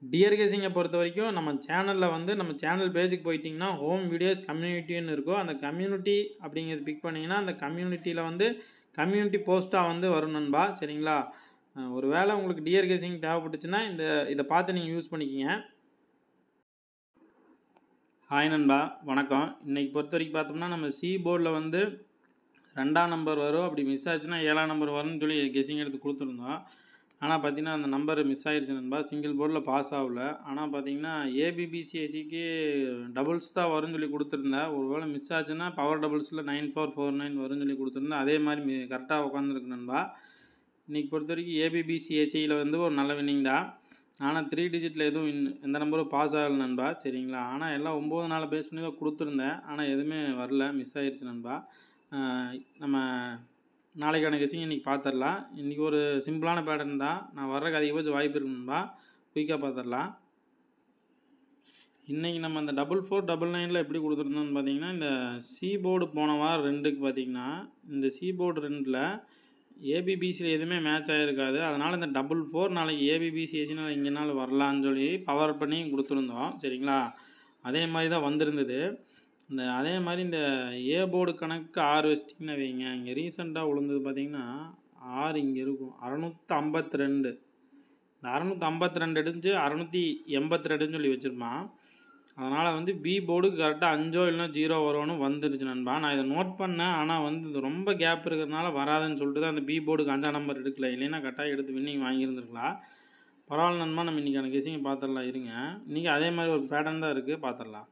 Dear கெஸிங்கை பொறுத்த வரைக்கும் நம்ம சேனலில் வந்து நம்ம சேனல் பேஜுக்கு போயிட்டிங்கன்னா ஹோம் வீடியோஸ் கம்யூனிட்டின்னு இருக்கும். அந்த கம்யூனிட்டி அப்படிங்கிறது பிக் பண்ணிங்கன்னா அந்த கம்யூனிட்டியில் வந்து கம்யூனிட்டி போஸ்ட்டாக வந்து வரும் நண்பா. சரிங்களா? ஒரு வேளை உங்களுக்கு டியர் கெஸிங் தேவைப்பட்டுச்சுன்னா இதை பார்த்து நீங்கள் யூஸ் பண்ணிக்கிங்க. ஹாய் நண்பா, வணக்கம். இன்றைக்கி பொறுத்த வரைக்கும் பார்த்தோம்னா நம்ம சி போர்டில் வந்து 2ஆம் நம்பர் வரும், அப்படி மிஸ் ஆச்சுன்னா 7ஆம் நம்பர் வரும்னு சொல்லி கெஸிங் எடுத்து கொடுத்துருந்தோம். ஆனால் பார்த்தீங்கன்னா அந்த நம்பர் மிஸ் ஆகிடுச்சு நண்பா. சிங்கிள் போர்டில் பாஸ் ஆகல. ஆனால் பார்த்தீங்கன்னா ஏபிபிசிஎஸ்சிக்கு டபுள்ஸ் தான் வரும்னு சொல்லி கொடுத்துருந்தேன். ஒரு வேளை மிஸ் ஆச்சுன்னா பவர் டபுள்ஸில் 9449 வரும்னு சொல்லி கொடுத்துருந்தேன். அதே மாதிரி கரெக்டாக உட்காந்துருக்கு நண்பா. இன்றைக்கி பொறுத்த வரைக்கும் ஏபிபிசிஎஸ்சியில் வந்து ஒரு நல்ல வின்னிங் தான். ஆனால் 3 டிஜிட்டில் எதுவும் எந்த நம்பரும் பாஸ் ஆகலை நண்பா. சரிங்களா? ஆனால் எல்லாம் 9 நாள் பேஸ் பண்ணி தான் கொடுத்துருந்தேன். ஆனால் எதுவுமே வரல, மிஸ் ஆகிடுச்சு நண்பா. நம்ம நாளைக்கான கெஸிங் இன்றைக்கி பார்த்துடலாம். இன்றைக்கி ஒரு சிம்பிளான பேட்டர்ன் தான். நான் வர்றதுக்கு அதிகபட்சம் வாய்ப்பு இருக்கு நண்பா. குயிக்காக பார்த்துடலாம். இன்றைக்கி நம்ம அந்த 4499 எப்படி கொடுத்துருந்தோம்னு பார்த்தீங்கன்னா, இந்த சி போர்டு போன வாரம் 2க்கு பார்த்தீங்கன்னா இந்த சி போர்டு 2ல் ஏபிபிசியில் எதுவுமே மேட்ச் ஆகிருக்காது. அதனால் இந்த 44 நாளைக்கு ஏபிபிசிஎஸ்சினால் இங்கேனாலும் வரலான்னு சொல்லி பவர் பண்ணி கொடுத்துருந்தோம். சரிங்களா? அதே மாதிரி தான் வந்திருந்தது. அதே மாதிரி இந்த ஏ போர்டு கணக்கு 6 வச்சிட்டிங்கன்னு வைங்க. இங்கே ரீசெண்டாக விழுந்தது பார்த்திங்கன்னா 6 இங்கே இருக்கும். 652. இந்த 652 எடுத்து 682 சொல்லி வச்சுருப்பான். அதனால் வந்து பி போர்டுக்கு கரெக்டாக 5 இல்லைனா 0 வரும்னு வந்துருச்சு நண்பா. நான் இதை நோட் பண்ணேன். ஆனால் வந்து இது ரொம்ப கேப் இருக்கிறதுனால வராதுன்னு சொல்லிட்டு தான் அந்த பி போர்டுக்கு 5ஆம் நம்பர் எடுக்கல. இல்லைன்னா கரெக்டாக எடுத்து வின்னிங் வாங்கியிருந்துருக்கலாம். பரவாயில்ல நண்பா, நம்ம இன்றைக்கான கெஸிங்கை பார்த்துடலாம். இருங்க, இன்றைக்கி அதே மாதிரி ஒரு பேட்டர்ன் தான் இருக்குது, பார்த்துடலாம்.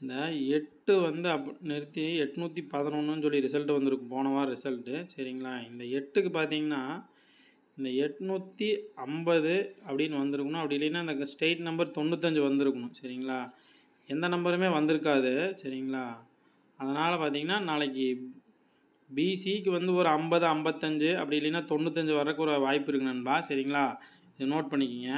இந்த 8 வந்து நிறுத்தி 811 சொல்லி ரிசல்ட்டு வந்திருக்கு, போன வாரம் ரிசல்ட்டு. சரிங்களா? இந்த 8க்கு பார்த்தீங்கன்னா இந்த 850 அப்படின்னு வந்திருக்கணும். அப்படி இல்லைன்னா இந்த ஸ்டேட் நம்பர் 95 வந்திருக்கணும். சரிங்களா? எந்த நம்பருமே வந்திருக்காது. சரிங்களா? அதனால் பார்த்தீங்கன்னா நாளைக்கு பிசிக்கு வந்து ஒரு 50 55 அப்படி இல்லைன்னா 95 வரக்கு ஒரு வாய்ப்பு இருக்குது நண்பா. சரிங்களா? இதை நோட் பண்ணிக்கிங்க.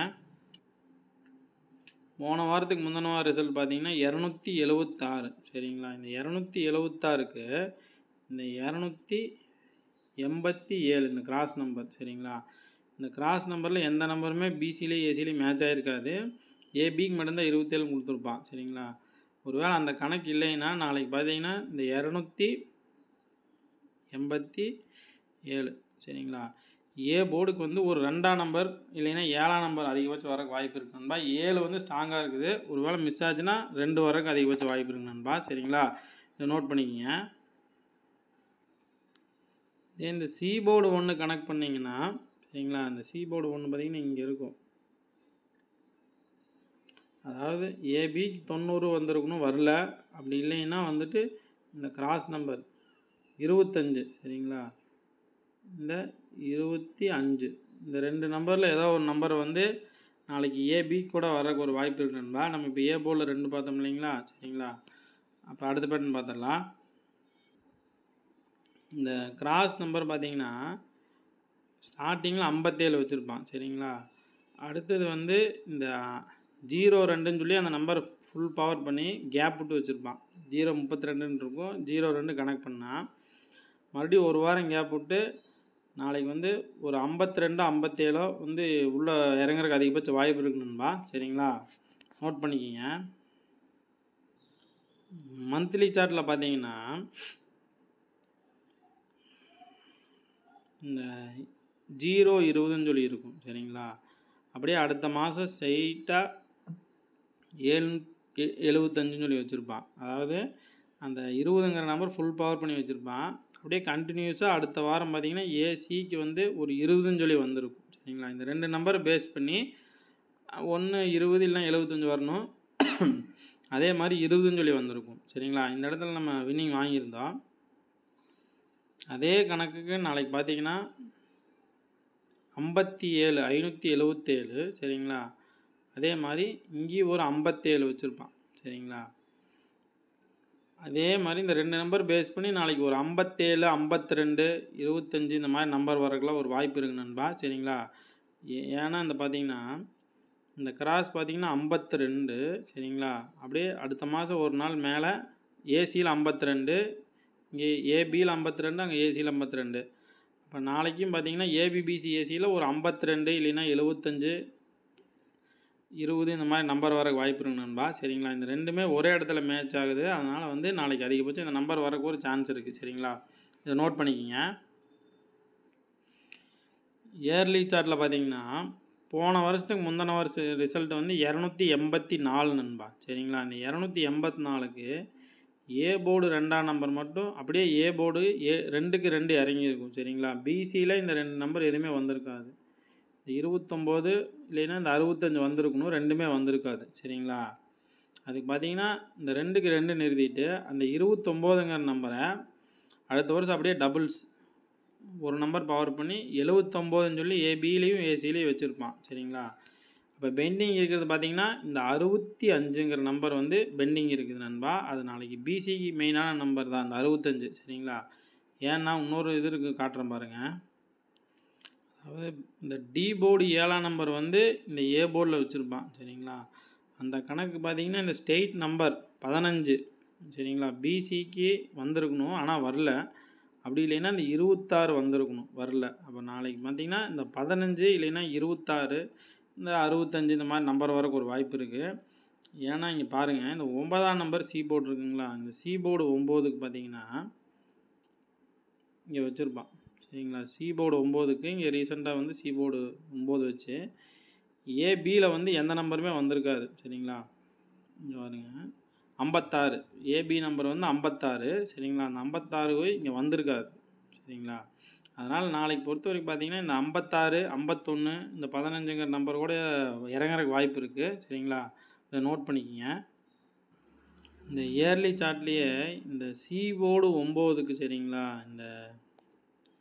போன வாரத்துக்கு முந்தின வாரம் ரிசல்ட் பார்த்தீங்கன்னா 276. சரிங்களா? இந்த 276க்கு இந்த 287 இந்த கிராஸ் நம்பர். சரிங்களா? இந்த கிராஸ் நம்பரில் எந்த நம்பருமே பிசிலேயும் ஏசிலேயும் மேட்ச் ஆகிருக்காது. ஏபிக்கு மட்டும்தான் 27 கொடுத்துருப்பான். சரிங்களா? ஒருவேளை அந்த கணக்கு இல்லைன்னா நாளைக்கு பார்த்தீங்கன்னா இந்த 287. சரிங்களா? ஏ போர்டுக்கு வந்து ஒரு 2ஆம் நம்பர் இல்லைன்னா 7ஆம் நம்பர் அதிகபட்சம் வரக்கு வாய்ப்பு இருக்குது நண்பா. 7 வந்து ஸ்ட்ராங்காக இருக்குது. ஒரு வேளை மிஸ் ஆச்சுன்னா 2 வரக்கு அதிகபட்சம் வாய்ப்பு இருக்குது நண்பா. சரிங்களா? இதை நோட் பண்ணிக்கிங்க. இந்த சி போர்டு 1 கனெக்ட் பண்ணிங்கன்னா, சரிங்களா, இந்த சி போர்டு 1 பார்த்திங்கன்னா இங்கே இருக்கும். அதாவது ஏபிக்கு 90 வந்திருக்கணும், வரல. அப்படி இல்லைன்னா வந்துட்டு இந்த கிராஸ் நம்பர் 25. சரிங்களா? இந்த 25 இந்த 2 நம்பரில் ஏதோ ஒரு நம்பர் வந்து நாளைக்கு ஏபி கூட வரக்கு ஒரு வாய்ப்பு இருக்கு நண்பா. நம்ம இப்போ ஏ போர்டில் 2 பார்த்தோம் இல்லைங்களா? சரிங்களா? அப்போ அடுத்த பேட்டர்ன் பார்த்துடலாம். இந்த கிராஸ் நம்பர் பார்த்திங்கன்னா ஸ்டார்டிங்கில் 57 வச்சுருப்பான். சரிங்களா? அடுத்தது வந்து இந்த 02ன்னு சொல்லி அந்த நம்பர் ஃபுல் பவர் பண்ணி கேப் விட்டு வச்சுருப்பான். 032 இருக்கும். 02 கனெக்ட் பண்ணால் மறுபடியும் ஒரு வாரம் கேப் விட்டு நாளைக்கு வந்து ஒரு 52 57 வந்து உள்ளே இறங்குறதுக்கு அதிகபட்ச வாய்ப்பு இருக்குணும்பா. சரிங்களா? நோட் பண்ணிக்கிங்க. மந்த்லி சார்ட்டில் பார்த்தீங்கன்னா இந்த 020ன்னு சொல்லி இருக்கும். சரிங்களா? அப்படியே அடுத்த மாதம் ஸ்ட்ரைட்டாக 775 சொல்லி வச்சுருப்பான். அதாவது அந்த 20ங்கிற நம்பர் ஃபுல் பவர் பண்ணி வச்சுருப்பான். அப்படியே கண்டினியூஸாக அடுத்த வாரம் பார்த்திங்கன்னா ஏசிக்கு வந்து ஒரு 20ன்னு சொல்லி வந்திருக்கும். சரிங்களா? இந்த 2 நம்பரை பேஸ் பண்ணி 1 20 இல்லைனா 75 வரணும். அதே மாதிரி 20ன்னு சொல்லி வந்திருக்கும். சரிங்களா? இந்த இடத்துல நம்ம வின்னிங் வாங்கியிருந்தோம். அதே கணக்குக்கு நாளைக்கு பார்த்திங்கன்னா 57 577. சரிங்களா? அதே மாதிரி இங்கேயும் ஒரு 57 வச்சுருப்பான். சரிங்களா? அதே மாதிரி இந்த 2 நம்பர் பேஸ் பண்ணி நாளைக்கு ஒரு 57 52 25 இந்த மாதிரி நம்பர் வரக்குலாம் ஒரு வாய்ப்பு இருக்குது நண்பா. சரிங்களா? ஏன்னா இந்த பார்த்திங்கன்னா இந்த கிராஸ் பார்த்திங்கன்னா 52. சரிங்களா? அப்படியே அடுத்த மாதம் ஒரு நாள் மேலே ஏசியில் 52, இங்கே ஏபியில் 52, அங்கே ஏசியில் 52. இப்போ நாளைக்கும் பார்த்திங்கன்னா ஏபிபிசி ஏசியில் ஒரு 52 இல்லைன்னா 75 20 இந்த மாதிரி நம்பர் வரக்கு வாய்ப்பு இருக்குங்க நண்பா. சரிங்களா, இந்த ரெண்டுமே ஒரே இடத்துல மேட்ச் ஆகுது. அதனால் வந்து நாளைக்கு அதிகபட்சம் இந்த நம்பர் வரக்கு ஒரு சான்ஸ் இருக்குது. சரிங்களா, இதை நோட் பண்ணிக்கிங்க. இயர்லி சார்ட்டில் பார்த்தீங்கன்னா போன வருஷத்துக்கு முந்தின வருஷம் ரிசல்ட் வந்து 284 நண்பா. சரிங்களா, இந்த 284க்கு ஏ போர்டு 2ஆம் நம்பர் மட்டும் அப்படியே ஏ போர்டு 2க்கு 2 இறங்கியிருக்கும். சரிங்களா, பிசியில் இந்த 2 நம்பர் எதுவுமே வந்திருக்காது. இந்த 29 இல்லைன்னா இந்த 65 வந்திருக்கணும், ரெண்டுமே வந்திருக்காது. சரிங்களா, அதுக்கு பார்த்தீங்கன்னா இந்த 2க்கு 2 நிறுத்திட்டு அந்த 29ங்கிற நம்பரை அடுத்த வருஷம் அப்படியே டபுள்ஸ் ஒரு நம்பர் பவர் பண்ணி 79ன்னு சொல்லி ஏபிலையும் ஏசிலையும் வச்சுருப்பான். சரிங்களா, இப்போ பெண்டிங் இருக்கிறது பார்த்தீங்கன்னா இந்த 65ங்கிற நம்பர் வந்து பெண்டிங் இருக்குது நண்பா. அது நாளைக்கு பிசிக்கு மெயினான நம்பர் தான் இந்த 65. சரிங்களா, ஏன்னா இன்னொரு இது இருக்குது, காட்டுறேன் பாருங்கள். அதாவது இந்த டி போர்டு 7ஆம் நம்பர் வந்து இந்த ஏ போர்டில் வச்சுருப்பான். சரிங்களா, அந்த கணக்கு பார்த்தீங்கன்னா இந்த ஸ்டேட் நம்பர் 15. சரிங்களா, பிசிக்கு வந்திருக்கணும் ஆனால் வரல. அப்படி இல்லைன்னா இந்த 26 வந்திருக்கணும், வரல. அப்போ நாளைக்கு பார்த்தீங்கன்னா இந்த 15 இல்லைன்னா 26 இந்த 65 இந்த மாதிரி நம்பர் வரக்கு ஒரு வாய்ப்பு இருக்குது. ஏன்னா இங்கே பாருங்கள், இந்த 9ஆம் நம்பர் சி போர்டு இருக்குங்களா, இந்த சி போர்டு 9க்கு பார்த்தீங்கன்னா இங்கே வச்சுருப்பான். சரிங்களா, சி போர்டு 9க்கு இங்கே ரீசெண்டாக வந்து சி போர்டு 9 வச்சு ஏபியில் வந்து எந்த நம்பருமே வந்திருக்காது. சரிங்களா, இங்கே பாருங்க 56 ஏபி நம்பர் வந்து 56. சரிங்களா, அந்த 56 இங்கே வந்திருக்காது. சரிங்களா, அதனால் நாளைக்கு பொறுத்த வரைக்கும் பார்த்தீங்கன்னா இந்த 56 51 இந்த 15ங்கிற நம்பர் கூட இறங்குறதுக்கு வாய்ப்பு இருக்குது. சரிங்களா, இதை நோட் பண்ணிக்கிங்க. இந்த இயர்லி சார்ட்லேயே இந்த சி போர்டு 9க்கு சரிங்களா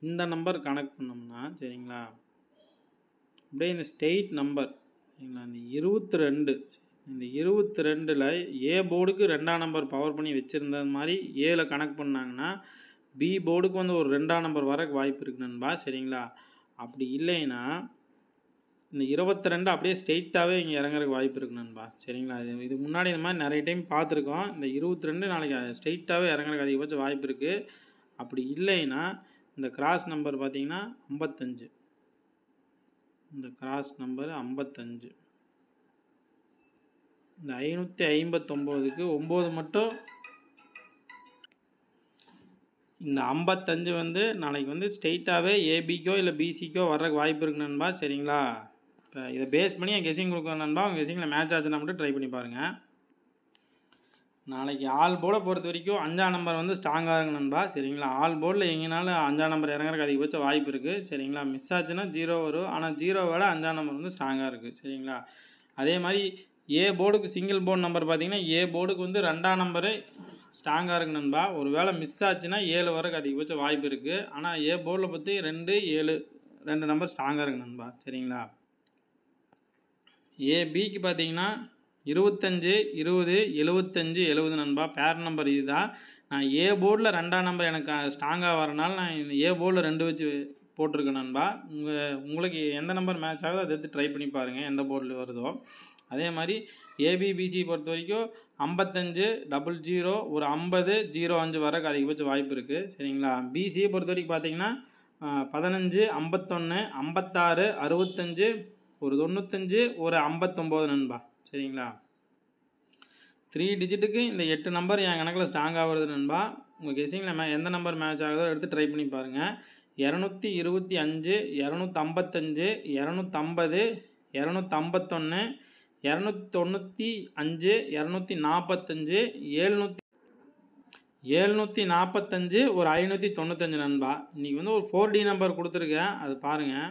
இந்த நம்பர் கனெக்ட் பண்ணோம்னா சரிங்களா, அப்படியே இந்த ஸ்டேட் நம்பர் சரிங்களா இந்த 22 இந்த 22ல் ஏ போர்டுக்கு 2ஆம் நம்பர் பவர் பண்ணி வச்சுருந்த மாதிரி ஏல கனெக்ட் பண்ணாங்கன்னா பி போர்டுக்கு வந்து ஒரு 2ஆம் நம்பர் வரக்கு வாய்ப்பு இருக்குது நண்பா. சரிங்களா, அப்படி இல்லைன்னா இந்த 22 அப்படியே ஸ்ட்ரெயிட்டாகவே இங்கே இறங்குறதுக்கு வாய்ப்பு இருக்குது நண்பா. சரிங்களா, இது முன்னாடி இந்த மாதிரி நிறைய டைம் பார்த்துருக்கோம். இந்த 22 நாளைக்கு ஸ்ட்ரெயிட்டாகவே இறங்குறதுக்கு அதிகபட்சம் வாய்ப்பு இருக்குது. அப்படி இல்லைன்னா இந்த கிராஸ் நம்பர் பார்த்தீங்கன்னா 55, இந்த கிராஸ் நம்பர் 55, இந்த 559க்கு 9 மட்டும் இந்த 55 வந்து நாளைக்கு வந்து ஸ்ட்ரெயிட்டாகவே ஏபிக்கோ இல்லை பிசிக்கோ வர்றதுக்கு வாய்ப்பு இருக்குது நண்பா. சரிங்களா, இப்போ இதை பேஸ் பண்ணி என் கெஸிங் கொடுக்குறேன் நண்பா. உங்கள் கெஸிங்கில் மேட்ச் ஆச்சுன்னா மட்டும் ட்ரை பண்ணி பாருங்கள். நாளைக்கு ஆல் போர்டை பொறுத்த வரைக்கும் 5ஆம் நம்பர் வந்து ஸ்ட்ராங்காக இருக்குங்க நண்பா. சரிங்களா, ஆல் போர்டில் எங்கேனாலும் 5ஆம் நம்பர் இறங்குறதுக்கு அதிகபட்ச வாய்ப்பு இருக்குது. சரிங்களா, மிஸ் ஆச்சுன்னா 0 வரும். ஆனால் 0 விட 5ஆம் நம்பர் வந்து ஸ்ட்ராங்காக இருக்குது. சரிங்களா, அதே மாதிரி ஏ போர்டுக்கு சிங்கிள் போர்டு நம்பர் பார்த்தீங்கன்னா ஏ போர்டுக்கு வந்து 2ஆம் நம்பரு ஸ்ட்ராங்காக இருக்குது நண்பா. ஒரு வேளை மிஸ் ஆச்சுன்னா 7 வரக்கு அதிகபட்ச வாய்ப்பு இருக்குது. ஆனால் ஏ போர்டில் பற்றி 2 7 2 நம்பர் ஸ்ட்ராங்காக இருக்குது நண்பா. சரிங்களா, ஏபிக்கு பார்த்தீங்கன்னா 25 20 75 70 நண்பா. பேர் நம்பர் இது தான். நான் ஏ போர்டில் 2ஆம் நம்பர் எனக்கு ஸ்ட்ராங்காக வரனால நான் இந்த ஏ போர்டில் 2 வச்சு போட்டிருக்கேன் நண்பா. உங்களுக்கு எந்த நம்பர் மேட்ச் ஆகுதோ அதை எடுத்து ட்ரை பண்ணி பாருங்கள், எந்த போர்டில் வருதோ. அதே மாதிரி ஏபிபிசி பொறுத்த வரைக்கும் 55 00 ஒரு 50 05 வரக்கு அதிகபட்ச வாய்ப்பு இருக்குது. சரிங்களா, பிசியை பொறுத்த வரைக்கும் பார்த்தீங்கன்னா 15 51 56 65 ஒரு 95 ஒரு 59 நண்பா. சரிங்களா, 3 டிஜிட்டுக்கு இந்த 8 நம்பர் என் கணக்கில் ஸ்ட்ராங்காக வருது நண்பா. உங்கள் கெஸிங்கில் எந்த நம்பர் மேட்ச் ஆகுதோ எடுத்து ட்ரை பண்ணி பாருங்கள். 225 255 250 251 295 245 745 ஒரு 595 நண்பா. இன்றைக்கி வந்து ஒரு 4D நம்பர் கொடுத்துருக்கேன், அது பாருங்கள்.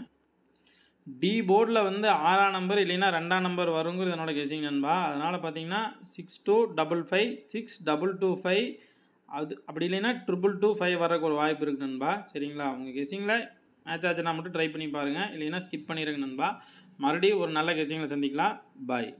டி போர்டில் வந்து 6ஆம் நம்பர் இல்லைன்னா 2ஆம் நம்பர் வருங்கிறது என்னோட கெஸிங் நண்பா. அதனால் பார்த்தீங்கன்னா 6255 6225 அது அப்படி இல்லைன்னா 2225 வரக்கு ஒரு வாய்ப்பு இருக்குது நண்பா. சரிங்களா, உங்கள் கெஸிங்கில் மேட்ச் ஆச்சுன்னா மட்டும் ட்ரை பண்ணி பாருங்கள், இல்லைன்னா ஸ்கிப் பண்ணிடுங்க நண்பா. மறுபடியும் ஒரு நல்ல கெஸிங்கில் சந்திக்கலாம். பாய்.